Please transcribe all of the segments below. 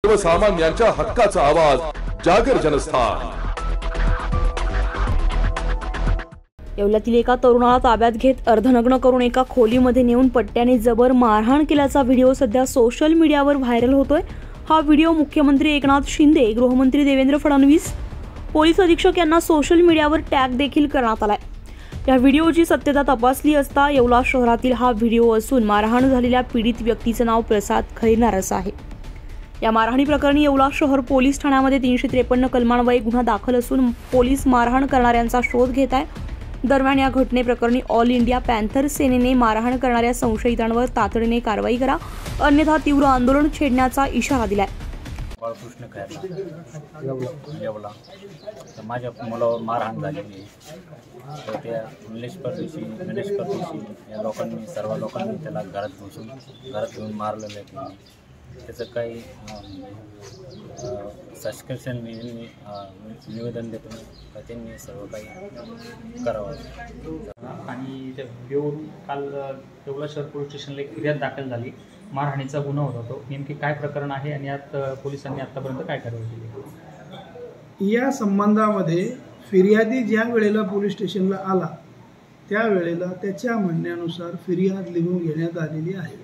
सर्वसामान्यांच्या हक्काचा आवाज जागर जनस्थान। येवल्यातील एका तरुणाला ताब्यात घेत अर्धनग्न करून एका खोलीमध्ये नेऊन पट्ट्याने जबर मारहाण केल्याचा व्हिडिओ सध्या सोशल मीडियावर व्हायरल होतोय। हा व्हिडिओ मुख्यमंत्री एकनाथ शिंदे, गृहमंत्री देवेंद्र फडणवीस, पोलीस अधीक्षक यांना सोशल मीडियावर टॅग देखील करण्यात आलाय। या व्हिडिओची सत्यता तपासली असता येवला शहरातील हा व्हिडिओ असून मारहाण झालेल्या पीडित व्यक्तीचे नाव प्रसाद खैरनार असं आहे। या मारहाणी प्रकरणी येवला शहर पोलीस ठाण्यामध्ये 353 कलमान्वये गुन्हा दाखल असून पोलीस मारहाण करणाऱ्यांचा शोध घेत आहे। दरम्यान या घटनेप्रकरणी ऑल इंडिया पॅन्थर सेनेने मारहाण करणाऱ्या संशयितांवर तातडीने कारवाई करा, अन्यथा तीव्र आंदोलन छेडण्याचा इशारा दिलाय। बाळकृष्ण खैरनार येवला तर माझ्या मुलावर मारहाण झालेली आहे। तर त्या गणेश परदेशी या लोकांनी सर्व लोकांनी त्याला घरात घेऊन मारलेलं आहे। त्याचं काही सस्पेन्शन निवेदन देतो का त्यांनी सर्व काही करावं। आणि त्या व्हिडिओवरून काल येवला शहर पोलीस स्टेशनला एक फिर्याद दाखल झाली, मारहाणीचा गुन्हा होता तो। नेमके काय प्रकरण आहे आणि यात पोलिसांनी आतापर्यंत काय कारवाई केली? या संबंधामध्ये फिर्यादी ज्या वेळेला पोलीस स्टेशनला आला त्यावेळेला त्याच्या म्हणण्यानुसार फिर्याद लिहून घेण्यात आलेली आहे।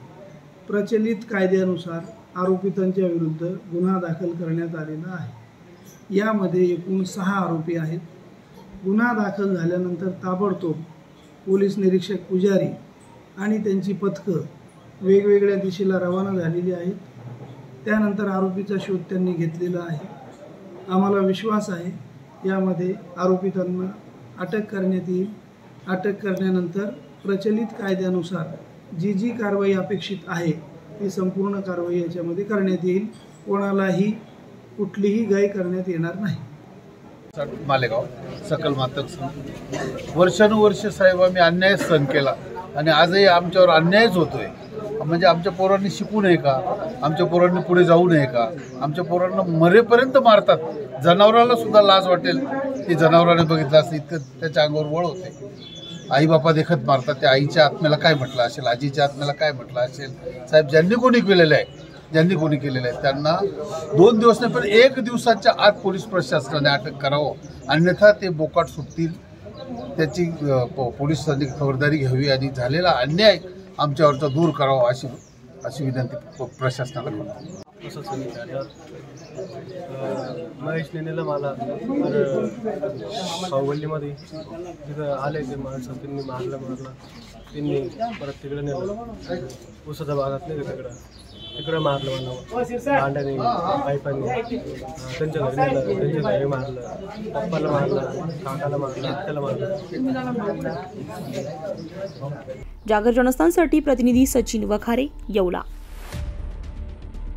प्रचलित कायद्यानुसार आरोपितांच्या विरुद्ध गुन्हा दाखल करण्यात आलेला आहे। यामध्ये एकूण 6 आरोपी आहेत। गुन्हा दाखल झाल्यानंतर ताबडतोब पोलीस निरीक्षक पुजारी आणि त्यांची पथकं वेगवेगळ्या दिशेला रवाना झालेली आहेत। त्यानंतर आरोपीचा शोध त्यांनी घेतलेला आहे। आम्हाला विश्वास आहे यामध्ये आरोपितांना अटक करण्यात येईल। अटक करण्यानंतर प्रचलित कायद्यानुसार जी कारवाई अपेक्षित आहे ती संपूर्ण कारवाई याच्यामध्ये करण्यात येईल। कोणालाही कुठलीही गाय करण्यात येणार नाही। मालेगाव सकल मातक संघ वर्षानुवर्ष साहेब आम्ही अन्याय सहन केला आणि आजही आमच्यावर अन्यायच होतोय। म्हणजे आमच्या पोरांनी शिकू नये का? आमच्या पोरांनी पुढे जाऊ नये का? आमच्या पोरांना मरेपर्यंत मारतात। जनावराला सुद्धा लाज वाटेल ती जनावराने बघितलं असतं इतकं त्याच्या अंगावर वळ होते। आई बापा देखत मारतात। त्या आईच्या आत्म्याला काय म्हटलं असेल, आजीच्या आत्म्याला काय म्हटलं असेल? साहेब ज्यांनी कोणी केलेलं आहे त्यांना 2 दिवस नाही पण 1 दिवसाच्या आत पोलीस प्रशासनाने अटक करावं, अन्यथा ते बोकाट सुटतील। त्याची पोलिसांनी खबरदारी घ्यावी आणि झालेला अन्याय आमच्यावरचा दूर करावा अशी विनंती प्रशासनाला करतो। महेश नेनेला मला सावगल्लीमध्ये तिथं आले ते माणसं, त्यांनी मारला त्यांनी परत तिकडे नेलं उसाच्या भागात नाही तिकडं मारलं मला भांड्याने पाईपाने। त्यांच्या घरी नेलं, त्यांच्या घरी मारलं, पप्पाला मारलं, काकाला मारलं, आत्याला मारलं। जागर जनस्थानसाठी प्रतिनिधी सचिन वखारे, येवला।